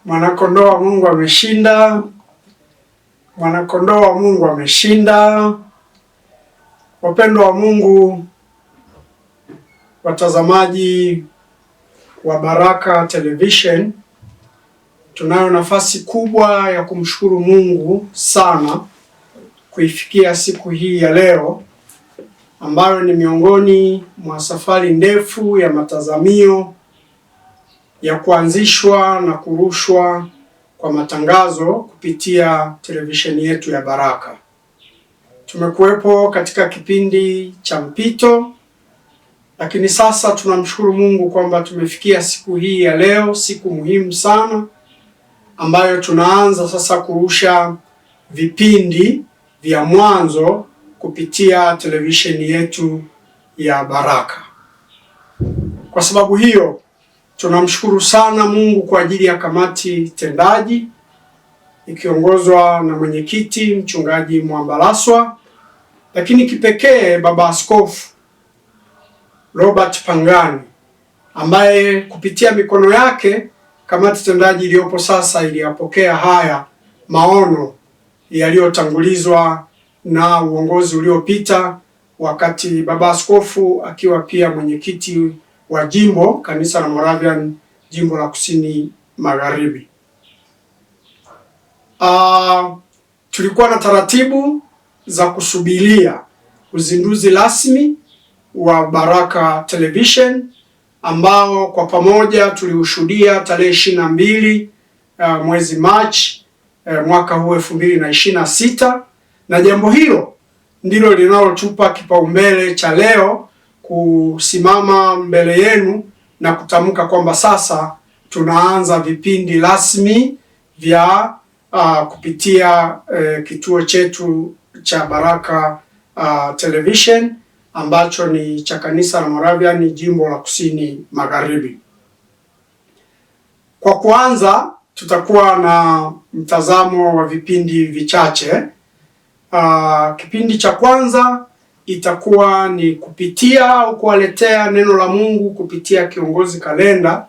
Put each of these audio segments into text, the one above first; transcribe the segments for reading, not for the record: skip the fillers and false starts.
Mwanakondoo wa Mungu ameshinda. Mwanakondoo wa Mungu ameshinda. Wapendwa wa Mungu, watazamaji wa Baraka Television, tunayo nafasi kubwa ya kumshukuru Mungu sana kuifikia siku hii ya leo, ambayo ni miongoni mwa safari ndefu ya matazamio ya kuanzishwa na kurushwa kwa matangazo kupitia televisheni yetu ya Baraka. Tumekuwepo katika kipindi cha mpito, lakini sasa tunamshukuru Mungu kwamba tumefikia siku hii ya leo, siku muhimu sana ambayo tunaanza sasa kurusha vipindi vya mwanzo kupitia televisheni yetu ya Baraka. Kwa sababu hiyo tunamshukuru sana Mungu kwa ajili ya kamati tendaji ikiongozwa na mwenyekiti Mchungaji Mwambalaswa, lakini kipekee Baba Askofu Robert Pangani, ambaye kupitia mikono yake kamati tendaji iliyopo sasa iliyapokea haya maono yaliyotangulizwa na uongozi uliopita, wakati Baba Askofu akiwa pia mwenyekiti wa jimbo kanisa la Moravian jimbo la Kusini Magharibi. Tulikuwa na taratibu za kusubiria uzinduzi rasmi wa Baraka Television ambao kwa pamoja tuliushuhudia tarehe 22 mwezi Machi mwaka huu 2026, na jambo hilo ndilo linalotupa kipaumbele cha leo kusimama mbele yenu na kutamka kwamba sasa tunaanza vipindi rasmi vya kupitia kituo chetu cha Baraka Television ambacho ni cha kanisa la Moravian jimbo la Kusini Magharibi. Kwa kuanza, tutakuwa na mtazamo wa vipindi vichache. Kipindi cha kwanza itakuwa ni kupitia au kuwaletea neno la Mungu kupitia Kiongozi Kalenda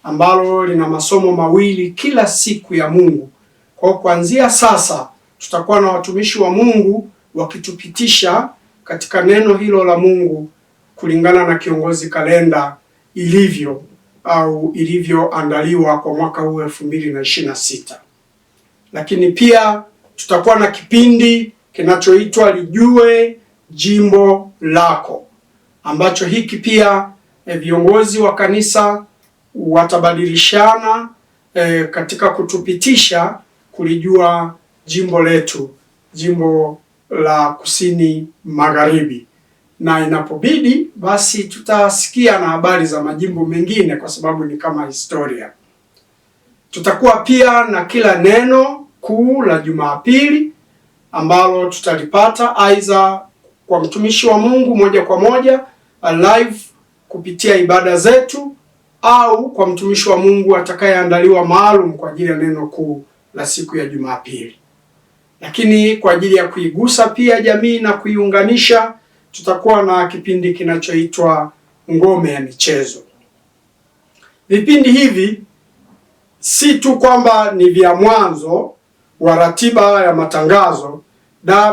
ambalo lina masomo mawili kila siku ya Mungu. Kwa kuanzia sasa tutakuwa na watumishi wa Mungu wakitupitisha katika neno hilo la Mungu kulingana na Kiongozi Kalenda ilivyo au ilivyoandaliwa kwa mwaka huu 2026. Lakini pia tutakuwa na kipindi kinachoitwa Lijue Jimbo Lako, ambacho hiki pia viongozi wa kanisa watabadilishana katika kutupitisha kulijua jimbo letu, jimbo la Kusini Magharibi, na inapobidi basi tutasikia na habari za majimbo mengine kwa sababu ni kama historia. Tutakuwa pia na kila neno kuu la Jumapili ambalo tutalipata aidha kwa mtumishi wa Mungu moja kwa moja live kupitia ibada zetu, au kwa mtumishi wa Mungu atakayeandaliwa maalum kwa ajili ya neno kuu la siku ya Jumapili. Lakini kwa ajili ya kuigusa pia jamii na kuiunganisha, tutakuwa na kipindi kinachoitwa Ngome ya Michezo. Vipindi hivi si tu kwamba ni vya mwanzo wa ratiba ya matangazo,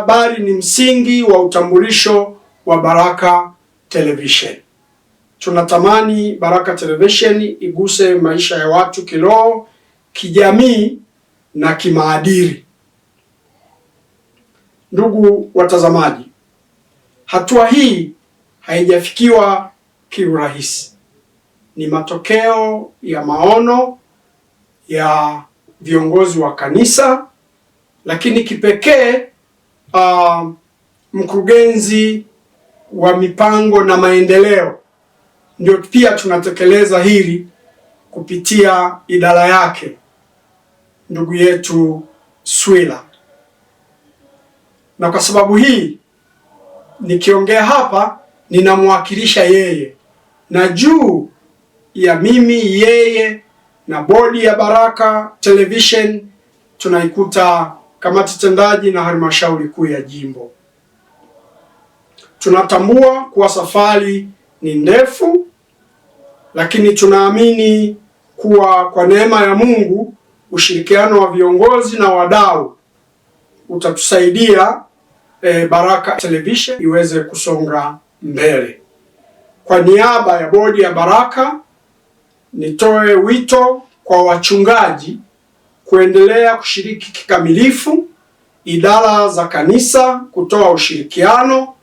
bali ni msingi wa utambulisho wa Baraka Television. Tunatamani Baraka Television iguse maisha ya watu kiroho, kijamii na kimaadili. Ndugu watazamaji, hatua hii haijafikiwa kiurahisi. Ni matokeo ya maono ya viongozi wa kanisa, lakini kipekee mkurugenzi wa mipango na maendeleo ndio pia tunatekeleza hili kupitia idara yake, ndugu yetu Swila. Na kwa sababu hii nikiongea hapa ninamwakilisha yeye, na juu ya mimi yeye na bodi ya Baraka Television tunaikuta kamati tendaji na halmashauri kuu ya jimbo. Tunatambua kuwa safari ni ndefu, lakini tunaamini kuwa kwa neema ya Mungu ushirikiano wa viongozi na wadau utatusaidia Baraka Television iweze kusonga mbele. Kwa niaba ya bodi ya Baraka, nitoe wito kwa wachungaji kuendelea kushiriki kikamilifu, idara za kanisa kutoa ushirikiano,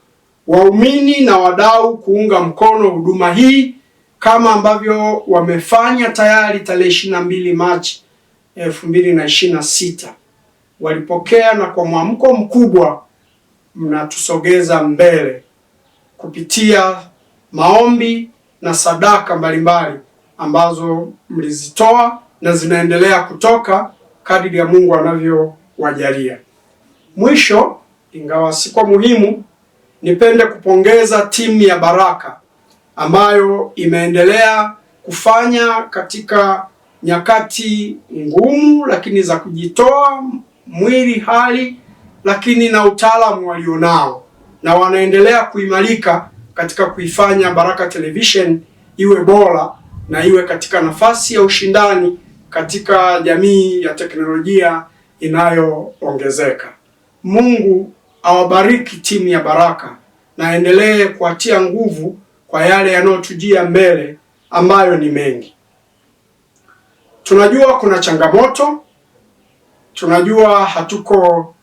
waumini na wadau kuunga mkono huduma hii kama ambavyo wamefanya tayari. Tarehe 22 Machi 2026 walipokea, na kwa mwamko mkubwa mnatusogeza mbele kupitia maombi na sadaka mbalimbali ambazo mlizitoa na zinaendelea kutoka kadiri ya Mungu anavyowajalia. Mwisho, ingawa si kwa muhimu, nipende kupongeza timu ya Baraka ambayo imeendelea kufanya katika nyakati ngumu, lakini za kujitoa mwili hali, lakini na utaalamu walionao, na wanaendelea kuimarika katika kuifanya Baraka Television iwe bora na iwe katika nafasi ya ushindani katika jamii ya teknolojia inayoongezeka. Mungu awabariki timu ya Baraka na aendelee kuatia nguvu kwa yale yanayotujia mbele ambayo ni mengi. Tunajua kuna changamoto, tunajua hatuko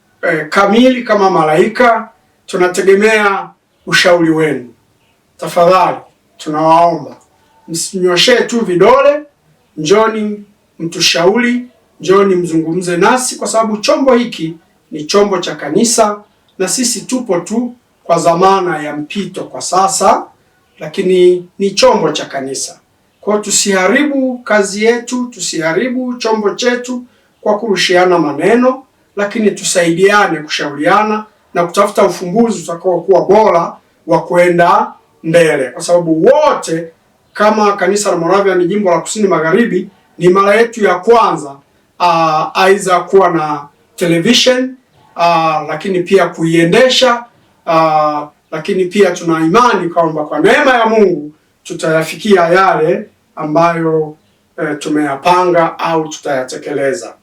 kamili kama malaika, tunategemea ushauri wenu. Tafadhali tunawaomba msinyoshee tu vidole, njoni mtushauri, njoni mzungumze nasi, kwa sababu chombo hiki ni chombo cha kanisa na sisi tupo tu kwa dhamana ya mpito kwa sasa, lakini ni chombo cha kanisa. Kwa hiyo tusiharibu kazi yetu, tusiharibu chombo chetu kwa kurushiana maneno, lakini tusaidiane kushauriana na kutafuta ufumbuzi utakao kuwa bora wa kwenda mbele, kwa sababu wote kama kanisa la Moravian ni jimbo la Kusini Magharibi, ni mara yetu ya kwanza aidha kuwa na television, lakini pia kuiendesha, lakini pia tuna imani kwamba kwa neema ya Mungu tutayafikia yale ambayo tumeyapanga au tutayatekeleza.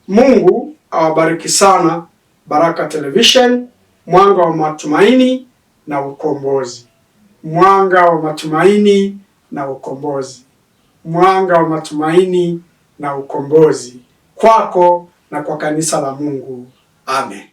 Mungu awabariki sana Baraka Television, mwanga wa matumaini na ukombozi. Mwanga wa matumaini na ukombozi. Mwanga wa matumaini na ukombozi kwako na kwa kanisa la Mungu. Amen.